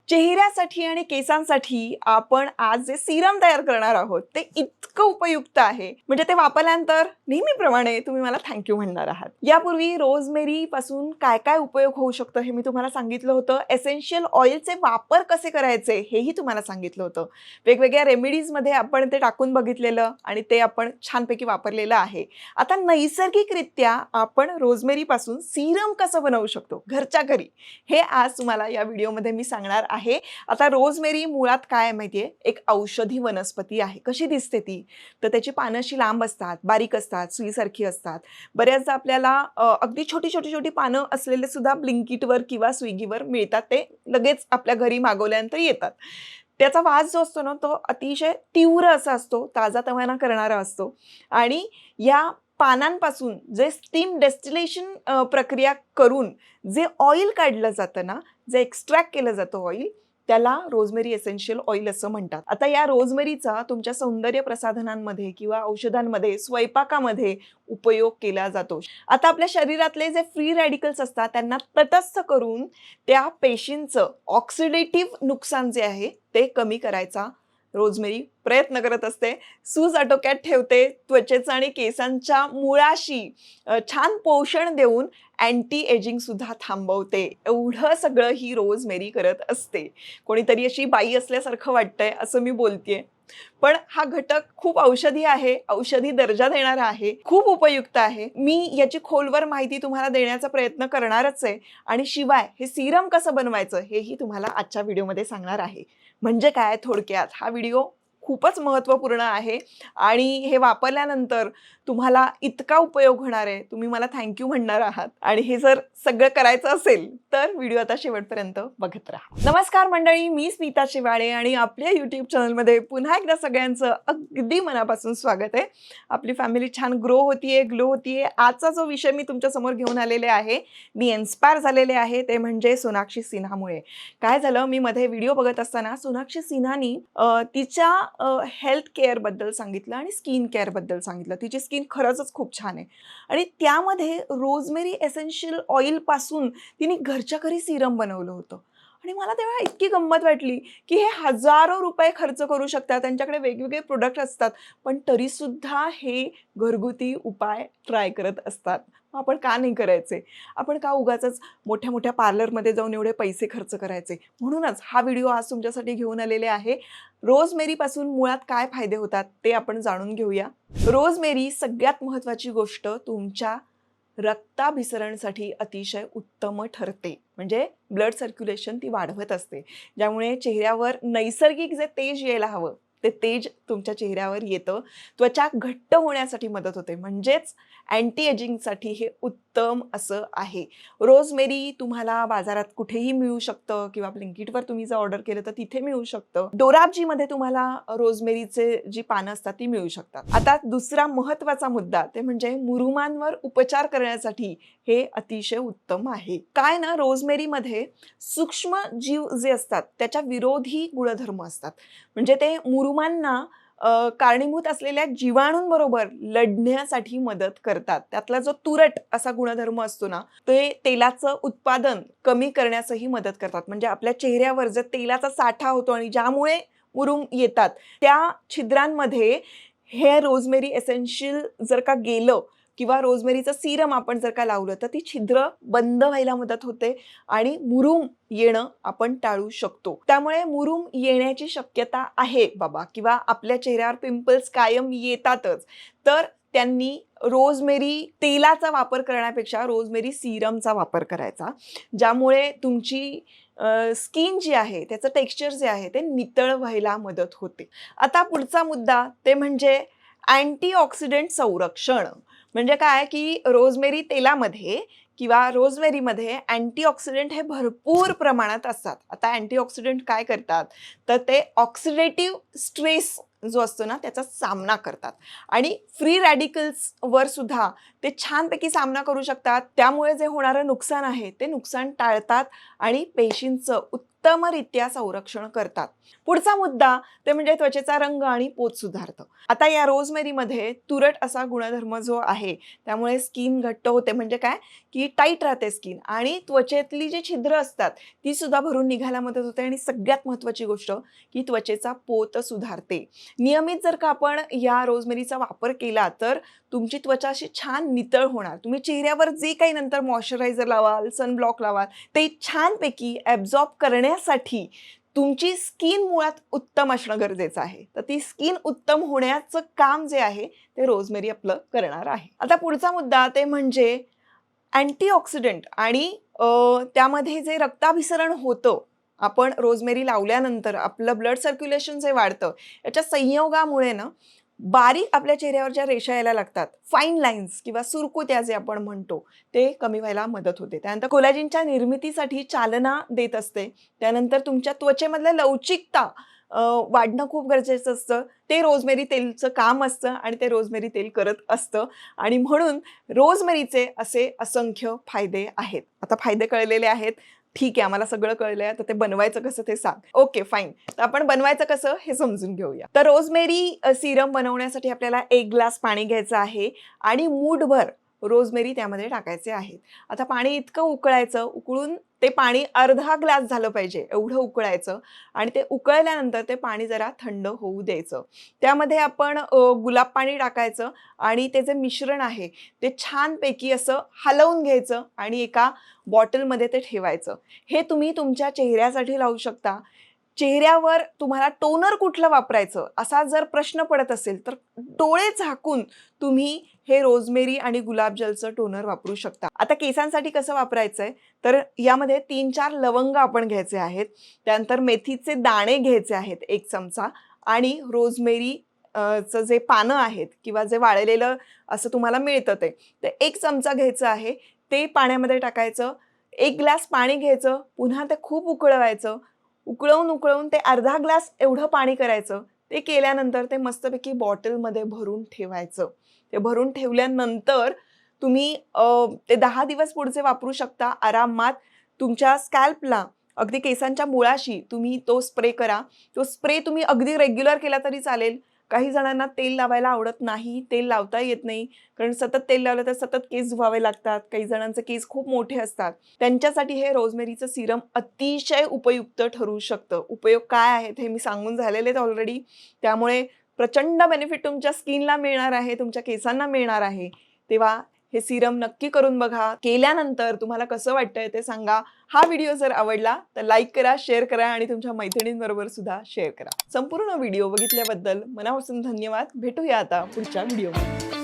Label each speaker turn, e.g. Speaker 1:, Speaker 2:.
Speaker 1: चेहऱ्यासाठी आणि केसांसाठी आपण आज जे सीरम तयार करणार आहोत ते इतकं उपयुक्त आहे, म्हणजे ते वापरल्यानंतर नेहमीप्रमाणे तुम्ही मला थँक्यू म्हणणार आहात. यापूर्वी रोजमेरी पासून काय काय उपयोग होऊ शकतो हे मी तुम्हाला सांगितलं होतं. एसेन्शियल ऑइलचे वापर कसे करायचे हेही तुम्हाला सांगितलं होतं. वेगवेगळ्या रेमेडीजमध्ये आपण ते टाकून बघितलेलं आणि ते आपण छानपैकी वापरलेलं आहे. आता नैसर्गिकरित्या आपण रोजमेरी पासून सीरम कसं बनवू शकतो घरच्या घरी, हे आज तुम्हाला या व्हिडिओमध्ये मी सांगणार आहे. आता रोजमेरी मुळात काय माहितीये, एक औषधी वनस्पती आहे. कशी दिसते ती, तर त्याची पानं अशी लांब असतात, बारीक असतात, सुईसारखी असतात. बऱ्याचदा आपल्याला अगदी छोटी छोटी छोटी पानं असलेले सुद्धा ब्लिंकिटवर किंवा स्विगीवर मिळतात. ते लगेच आपल्या घरी मागवल्यानंतर येतात. त्याचा वास जो असतो ना, तो अतिशय तीव्र असा असतो, ताजातवाना करणारा असतो. आणि या पानांपासून जे स्टीम डेस्टिलेशन प्रक्रिया करून जे ऑइल काढलं जातं ना, जे एक्स्ट्रॅक्ट केलं जातं ऑइल, त्याला रोजमेरी एसेन्शियल ऑइल असं म्हणतात. आता या रोजमेरीचा तुमच्या सौंदर्य प्रसाधनांमध्ये किंवा औषधांमध्ये, स्वयंपाकामध्ये उपयोग केला जातो. आता आपल्या शरीरातले जे फ्री रॅडिकल्स असतात त्यांना तटस्थ करून त्या पेशींचं ऑक्सिडेटिव्ह नुकसान जे आहे ते कमी करायचा रोजमेरी प्रयत्न करत असते. सूज आटोक्यात ठेवते, त्वचेचं आणि केसांच्या मुळाशी छान पोषण देऊन अँटी एजिंग सुद्धा थांबवते. एवढं सगळं ही रोजमेरी करत असते. कोणीतरी अशी बाई असल्यासारखं वाटतंय असं मी बोलतेय, पण हा घटक खूप औषधी आहे, औषधी दर्जा देणारा आहे, खूप उपयुक्त आहे. मी याची खोलवर माहिती तुम्हाला देण्याचा प्रयत्न करणारच आहे. आणि शिवाय हे सीरम कसं बनवायचं हेही तुम्हाला आजच्या व्हिडिओमध्ये सांगणार आहे. म्हणजे काय, थोडक्यात हा व्हिडिओ खूपच महत्त्वपूर्ण आहे आणि हे वापरल्यानंतर तुम्हाला इतका उपयोग होणार आहे, तुम्ही मला थँक्यू म्हणणार आहात. आणि हे जर सगळं करायचं असेल तर व्हिडिओ आता शेवटपर्यंत बघत राहा. नमस्कार मंडळी, मी स्मिता शिवाळे आणि आपल्या यूट्यूब चॅनलमध्ये पुन्हा एकदा सगळ्यांचं अगदी मनापासून स्वागत आहे. आपली फॅमिली छान ग्रो होतीये, ग्लो होतीये. आजचा जो विषय मी तुमच्यासमोर घेऊन आलेले आहे, मी इन्स्पायर झालेले आहे, ते म्हणजे सोनाक्षी सिन्हामुळे. काय झालं, मी मध्ये व्हिडिओ बघत असताना सोनाक्षी सिन्हानी तिच्या हेल्थ केअरबद्दल सांगितलं आणि स्किन केअरबद्दल सांगितलं. तिची स्किन खरंच खूप छान आहे आणि त्यामध्ये रोजमेरी एसेन्शियल ऑइलपासून तिने घरच्या घरी सीरम बनवलं होतं. आणि मला तेव्हा इतकी गंमत वाटली की हे हजारो रुपये खर्च करू शकतात, त्यांच्याकडे वेगवेगळे प्रोडक्ट असतात, पण तरीसुद्धा हे घरगुती उपाय ट्राय करत असतात. आपण का नाही करायचे? आपण का उगाचच मोठ्या मोठ्या पार्लरमध्ये जाऊन एवढे पैसे खर्च करायचे? म्हणूनच हा व्हिडिओ आज तुमच्यासाठी घेऊन आलेले आहे. रोजमेरीपासून मुळात काय फायदे होतात ते आपण जाणून घेऊया. रोजमेरी सगळ्यात महत्त्वाची गोष्ट तुमच्या रक्ताभिसरणसाठी अतिशय उत्तम ठरते. म्हणजे ब्लड सर्क्युलेशन ती वाढवत असते, ज्यामुळे चेहऱ्यावर नैसर्गिक जे तेज यायला हवं ते तेज तुमच्या चेहऱ्यावर येतं. त्वचा घट्ट होण्यासाठी मदत होते, म्हणजेच अँटी एजिंगसाठी हे उत्तम असं आहे. रोजमेरी तुम्हाला बाजारात कुठेही मिळू शकतं किंवा ब्लिंकिटवर तुम्ही जर ऑर्डर केलं तर तिथे मिळू शकतं. डोराबजीमध्ये तुम्हाला रोजमेरीचे जी पानं असतात ती मिळू शकतात. आता दुसरा महत्त्वाचा मुद्दा ते म्हणजे मुरुमांवर उपचार करण्यासाठी हे अतिशय उत्तम आहे. काय ना, रोजमेरीमध्ये सूक्ष्म जीव जे असतात त्याच्या विरोधी गुणधर्म असतात. म्हणजे ते मुरुमांना कारणीभूत असलेल्या जीवाणूंबरोबर लढण्यासाठी मदत करतात. त्यातला जो तुरट असा गुणधर्म असतो ना, ते तेलाचं उत्पादन कमी करण्यासही मदत करतात. म्हणजे आपल्या चेहऱ्यावर जर तेलाचा साठा होतो आणि ज्यामुळे मुरुम येतात, त्या छिद्रांमध्ये हे रोजमेरी एसेन्शियल जर का गेलं किंवा रोजमेरीचं सीरम आपण जर का लावलं तर ती छिद्र बंद व्हायला मदत होते आणि मुरुम येणं आपण टाळू शकतो. त्यामुळे मुरुम येण्याची शक्यता आहे बाबा, किंवा आपल्या चेहऱ्यावर पिंपल्स कायम येतातच, तर त्यांनी रोजमेरी तेलाचा वापर करण्यापेक्षा रोजमेरी सीरमचा वापर करायचा, ज्यामुळे तुमची स्किन जी आहे त्याचं टेक्स्चर जे आहे ते नितळ व्हायला मदत होते. आता पुढचा मुद्दा ते म्हणजे अँटीऑक्सिडंट संरक्षण. म्हणजे काय की रोजमेरी तेलामध्ये किंवा रोजमेरीमध्ये अँटीऑक्सिडंट हे भरपूर प्रमाणात असतात. आता अँटीऑक्सिडंट काय करतात, तर ते ऑक्सिडेटिव्ह स्ट्रेस जो असतो ना त्याचा सामना करतात आणि फ्री रॅडिकल्सवर सुद्धा ते छानपैकी सामना करू शकतात. त्यामुळे जे होणारं नुकसान आहे ते नुकसान टाळतात आणि पेशींचं उत्तमरित्या संरक्षण करतात. पुढचा मुद्दा ते म्हणजे त्वचेचा रंग आणि पोत सुधारतं. आता या रोजमेरीमध्ये तुरट असा गुणधर्म जो आहे त्यामुळे स्किन घट्ट होते, म्हणजे काय की टाईट राहते स्किन, आणि त्वचेतली जी छिद्र असतात ती सुद्धा भरून निघायला मदत होते, आणि सगळ्यात महत्त्वाची गोष्ट की त्वचेचा पोत सुधारते. नियमित जर का आपण या रोजमेरीचा वापर केला तर तुमची त्वचा अशी छान नितळ होणार. तुम्ही चेहऱ्यावर जे काही नंतर मॉइश्चरायझर लावाल, सनब्लॉक लावाल, ते छानपैकी ॲब्झॉर्ब करण्यासाठी तुमची स्किन मुळात उत्तम असणं गरजेचं आहे. तर ती स्किन उत्तम होण्याचं काम जे आहे ते रोजमेरी आपलं करणार आहे. आता पुढचा मुद्दा ते म्हणजे अँटीऑक्सिडंट आणि त्यामध्ये जे रक्ताभिसरण होतं, आपण रोजमेरी लावल्यानंतर आपलं ब्लड सर्क्युलेशन जे वाढतं, याच्या संयोगामुळे ना बारीक आपल्या चेहऱ्यावर ज्या रेषा यायला लागतात, फाईन लाईन्स किंवा सुरकुत्या जे आपण म्हणतो, ते कमी व्हायला मदत होते. त्यानंतर कोलॅजिनच्या निर्मितीसाठी चालना देत असते. त्यानंतर तुमच्या त्वचेमधल्या लवचिकता वाढणं खूप गरजेचं असतं. ते रोजमेरी तेलचं काम असतं आणि ते रोजमेरी तेल करत असतं, आणि म्हणून रोजमेरीचे असे असंख्य फायदे आहेत. आता फायदे कळलेले आहेत. ठीक आहे, आम्हाला सगळं कळलंय, तर ते बनवायचं कसं ते सांग. Okay, fine. तर आपण बनवायचं कसं हे समजून घेऊया. तर रोजमेरी सिरम बनवण्यासाठी आपल्याला 1 ग्लास पाणी घ्यायचं आहे आणि मूठभर रोजमेरी त्यामध्ये टाकायचे आहेत. आता पाणी इतकं उकळायचं, उकळून ते पाणी अर्धा ग्लास झालं पाहिजे एवढं उकळायचं, आणि ते उकळल्यानंतर ते पाणी जरा थंड होऊ द्यायचं. त्यामध्ये आपण गुलाब पाणी टाकायचं आणि ते जे मिश्रण आहे ते छानपैकी असं हलवून घ्यायचं आणि एका बॉटलमध्ये ते ठेवायचं. हे तुम्ही तुमच्या चेहऱ्यासाठी लावू शकता. चेहऱ्यावर तुम्हाला टोनर कुठलं वापरायचं असा जर प्रश्न पडत असेल तर डोळे झाकून तुम्ही हे रोजमेरी आणि गुलाबजलचं टोनर वापरू शकता. आता केसांसाठी कसं वापरायचंय, तर यामध्ये 3-4 लवंग आपण घ्यायचे आहेत. त्यानंतर मेथीचे दाणे घ्यायचे आहेत 1 चमचा, आणि रोजमेरी चं जे पानं आहेत किंवा जे वाळलेलं असं तुम्हाला मिळतं ते 1 चमचा घ्यायचं आहे. ते पाण्यामध्ये टाकायचं. 1 ग्लास पाणी घ्यायचं, पुन्हा ते खूप उकळवायचं. उकळवून ते अर्धा ग्लास एवढं पाणी करायचं. ते केल्यानंतर ते मस्तपैकी बॉटलमध्ये भरून ठेवायचं. ते भरून ठेवल्यानंतर तुम्ही ते 10 दिवस पुढचे वापरू शकता आरामात. तुमच्या स्कॅल्पला अगदी केसांच्या मुळाशी तुम्ही तो स्प्रे करा. तो स्प्रे तुम्ही अगदी रेग्युलर केला तरी चालेल. काही जणांना तेल लावायला आवडत नाही, तेल लावता येत नाही, कारण सतत तेल लावलं तर सतत केस धुवावे लागतात. काही जणांचे केस खूप मोठे असतात. त्यांच्यासाठी हे रोजमेरीचं सिरम अतिशय उपयुक्त ठरू शकतं. उपयोग काय आहेत हे मी सांगून झालेले आहेत ऑलरेडी. त्यामुळे प्रचंड बेनिफिट तुमच्या स्किनला मिळणार आहे, तुमच्या केसांना मिळणार आहे. तेव्हा हे सिरम नक्की करून बघा. केल्यानंतर तुम्हाला कसं वाटतंय ते सांगा. हा व्हिडिओ जर आवडला तर लाईक करा, शेअर करा आणि तुमच्या मैत्रिणींबरोबर सुद्धा शेअर करा. संपूर्ण व्हिडिओ बघितल्याबद्दल मनापासून धन्यवाद. भेटूया आता पुढच्या व्हिडिओमध्ये.